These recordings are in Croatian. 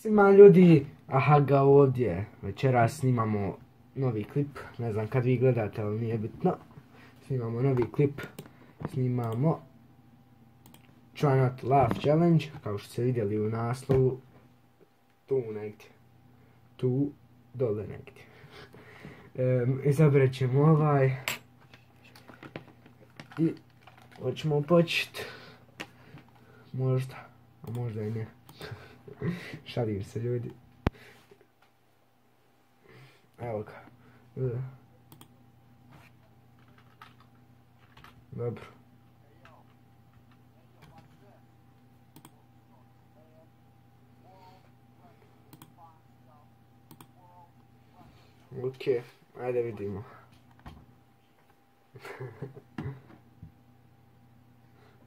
Svima ljudi, aha ga ovdje, večeras snimamo novi klip, ne znam kad vi gledate, ali nije bitno. Snimamo novi klip, snimamo Try Not to Laugh Challenge, kao što ste vidjeli u naslovu, tu negdje, tu, dole negdje. Izabrat ćemo ovaj i hoćemo početi, možda, a možda i ne. Šalim se ljudi. Evo ga. Dobro. Ok, ajde vidimo.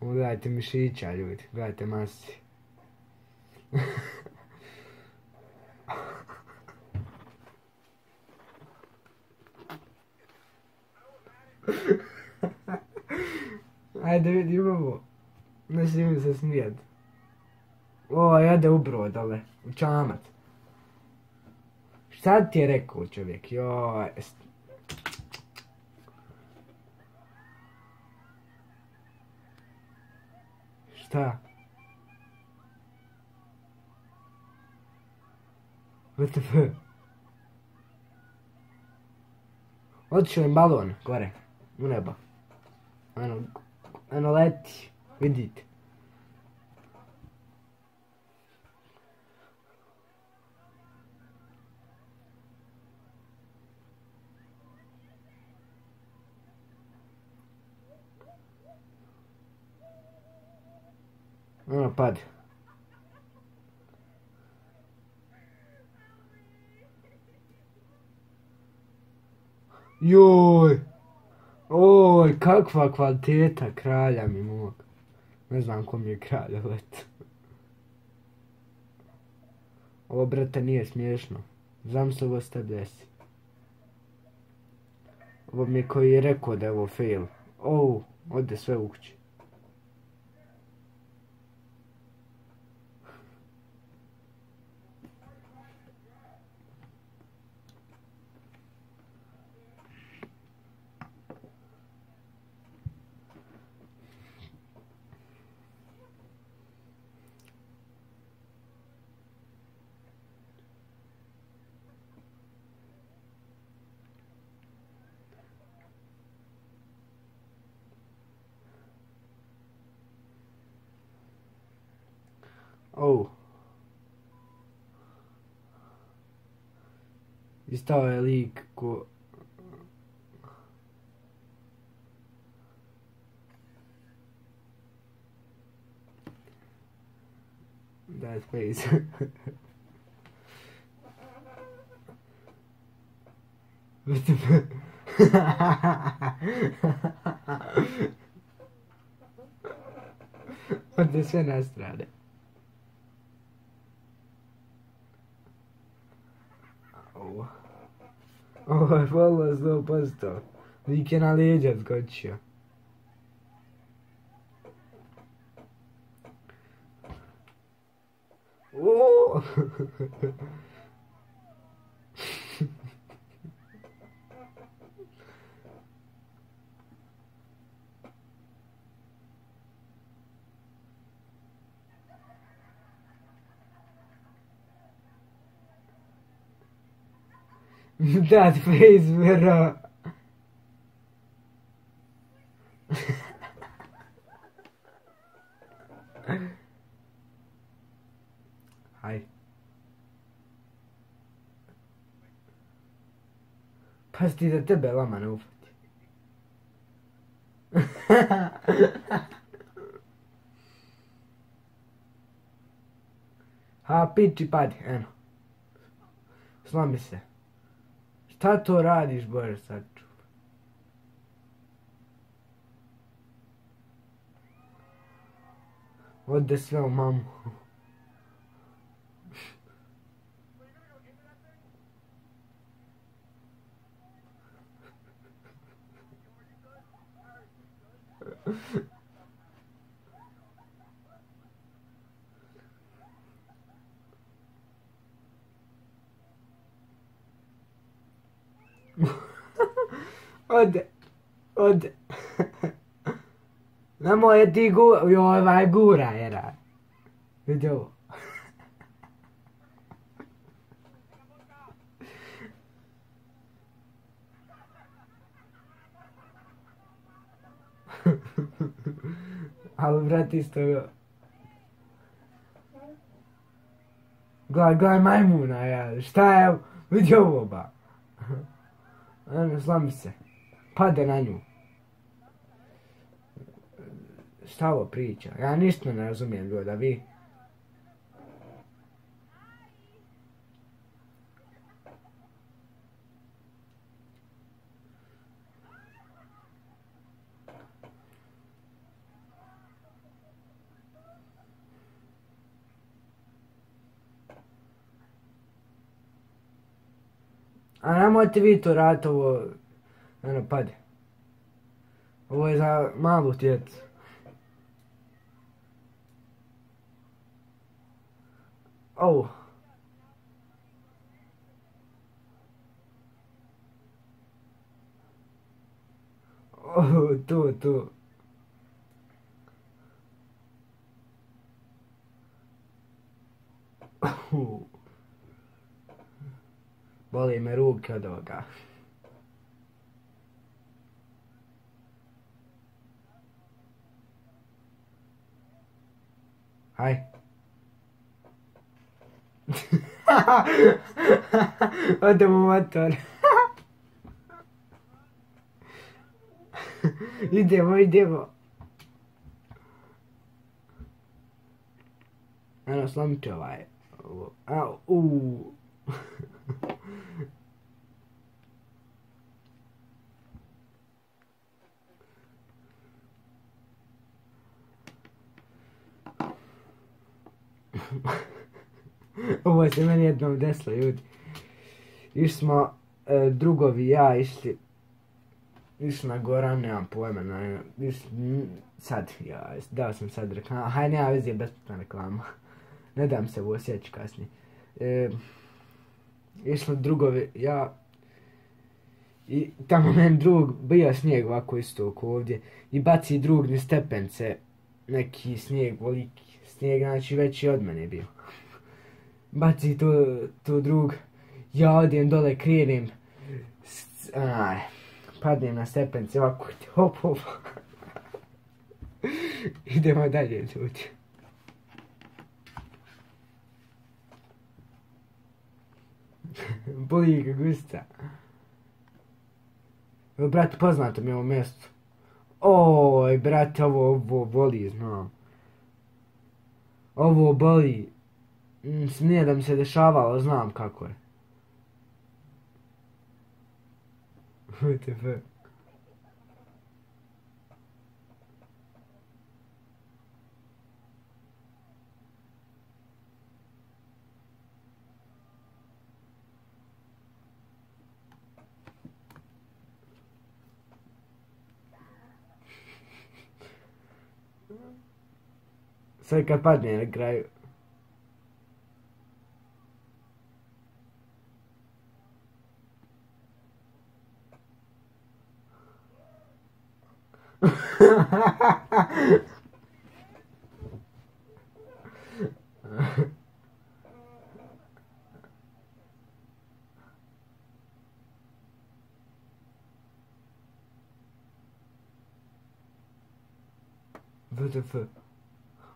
Gledajte mišića ljudi, gledajte masi. Ajde vidimo ovo. Ne smijem se smijet. O, jade ubro dole, u čamac. Šta ti je rekao čovjek, joj. Šta? WTF? Otišao im balon, gore, u nebo. Ano leti, vidite. Ono pad. Joj! Oj, kakva kvaliteta kralja mi mog. Ne znam ko mi je kralj, ali eto. Ovo, brate, nije smiješno. Znam se ovo s tebi desi. Ovo mi je koji je rekao da je ovo fail. Ode sve u kući. Istao je lik ko... That face. Ode sve na strane. Ovo je volno 100%. Lik je na leđa skočio. That face, bro. Hi. Pazi da tebe lama ne ufati. Ha, piči padi, eno. Slami se. Šta to radiš, Bože, sačuv? Ode sve u mamu. Ode. Ode. Nemoj ti gura, jera. Vidi ovo. Ali brat isto jo. Gledaj majmuna, ja. Šta je? Vidi ovo ba. Ano, slami se. Pade na nju. Šta ovo priča? Ja ništa ne razumijem, ljudi, a vi? A nemojte vi to raditi ovo, ano, pade. Ovo je za malu djecu. Ovo. Ovo, to. Boli me ruke od ovoga. Haj. Odemo u motor. Idemo. Ano, slomit ću ovaj. Ovo se meni jednom desilo, ljudi. Išli smo, drugovi i ja išli na Goran, nemam pojma, sad, ja, dao sam sad reklama, haj, nema veze, besplatna reklama. Ne dam se ovo sjeći kasnije. Išli drugovi, ja, i tamo meni drug, bio snijeg ovako isto oko ovdje, i baci drug niz stepence, neki snijeg, veliki snijeg, znači veći od mene bio. Baci to drug, ja odem dole, krenem, padnem na stepence, ovako, hop. Idemo dalje, ljudi. Boli ga gusta. Brate, poznato mi je ovo mjesto. Oj, brate, ovo boli, znam. Ovo boli. Nije da mi se dešavalo, znam kako je. WTF. Sad kad padne na kraju. WTF.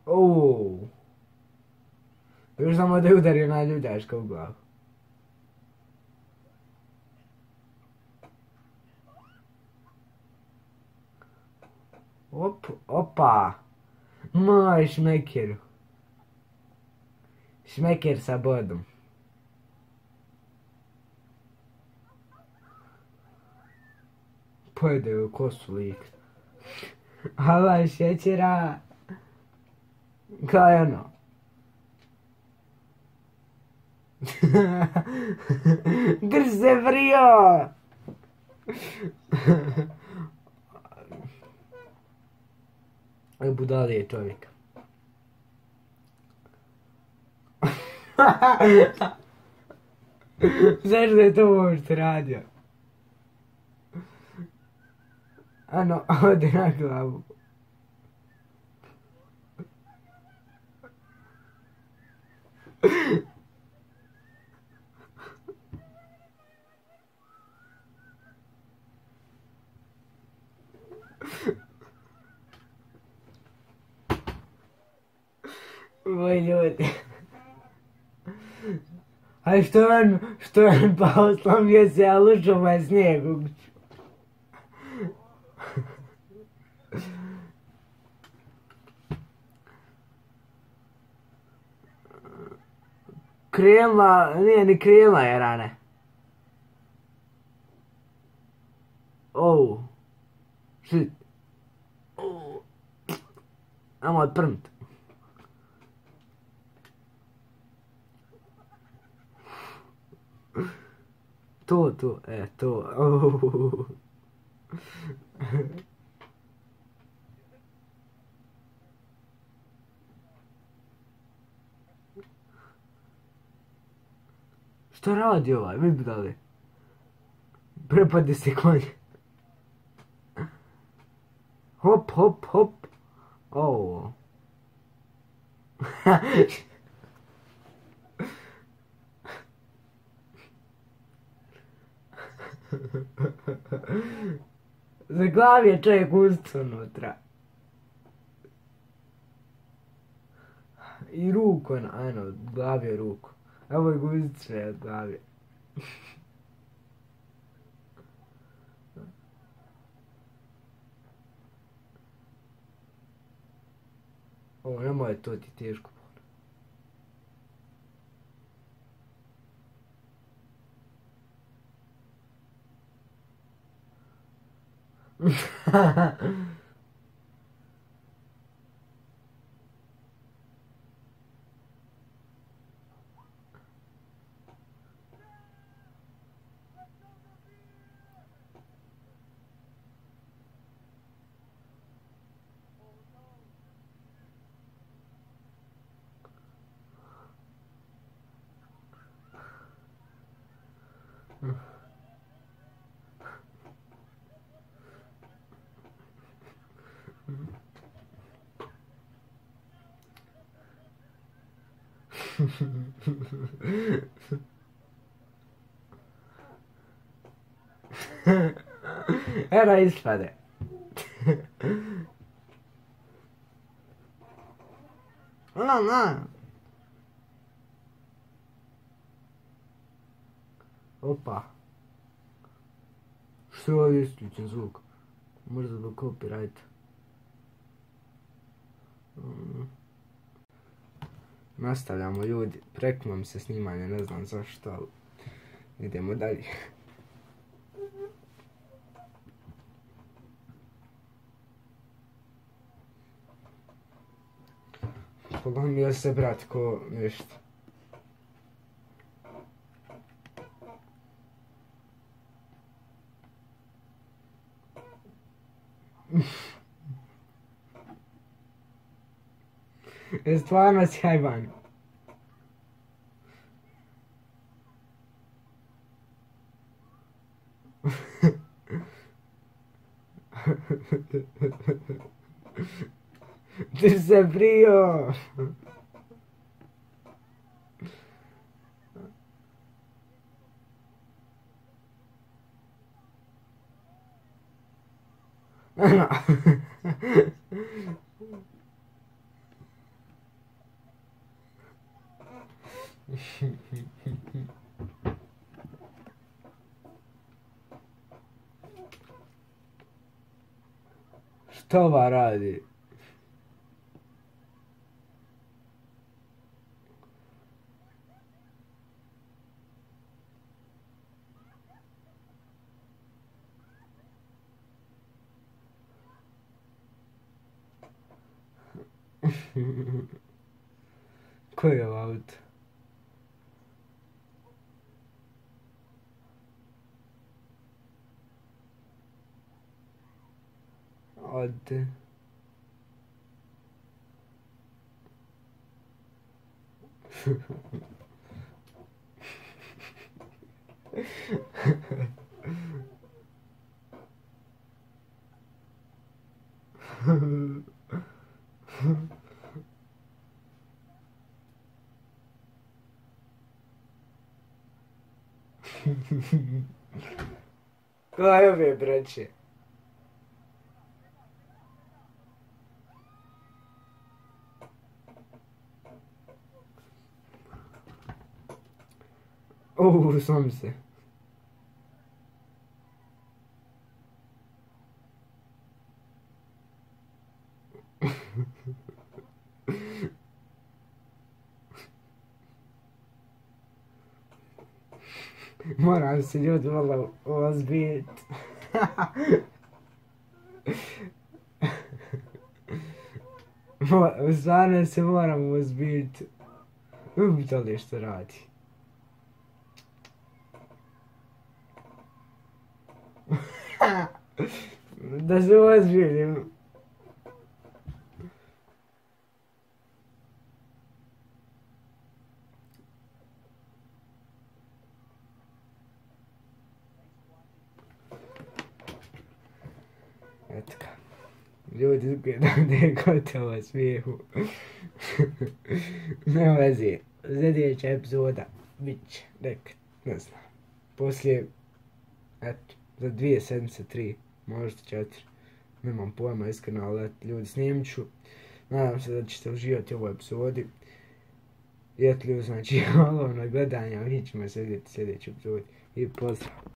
Ooo. Još samo da je udario na ljuljaška u glavu. Opa. Moj šmekeru. Šmeker sa bodom. Pojede u kosu lik. Ala šećera. Kao je ono. Drž se frio. Budali je čovjek. Zašto je to uopšte radio? Ano, ode na glavu. Moj ljudi. A što je on pao, slomio se, a lučo mu je snijeg u kuću. Krema, nije ni krema je rane. Oh. Shit. Oh. Amo odprnt. To, to. Oh. Šta radi ovaj, vidi da li? Prepadi se konj. Hop, hop, hop. Oh. Za glavi je čovjek usto unutra. I ruku, ano, od glavi je ruku. Evo je guzice od glavi. O, nemoj, to ti teško. Era ispade. No. Opa. Što je ovdje isključen zvuk? Možda zbog copyright. Nastavljamo ljudi. Preknulo mi se snimanje, ne znam zašto, ali idemo dalje. Polomio se brat ko nešto. Je stvarno sjajban. Ti se brio. Što ova radi? Koji je ovo auto? Ode. Kaj ove braće? Sam se. Moram se ljudi malo ozbit. Stvarno se moram ozbit. To li što radi. Da se ozbiljim. Eto ga. Ljudi izgledam da je gotovo smijehu. Ne vezi. Sljedeća epizoda bit će nekad, ne znam. Poslije, eto, za 2 sedmice, 3, možda 4. Nemam pojma iskreno, ali eto, ljudi, snimit ću. Nadam se da ćete uživati u ovoj epizodi. I eto ljudi, znači, hvala vam na gledanje, a mi ćemo se vidjeti u sljedećoj epizodi. I pozdrav!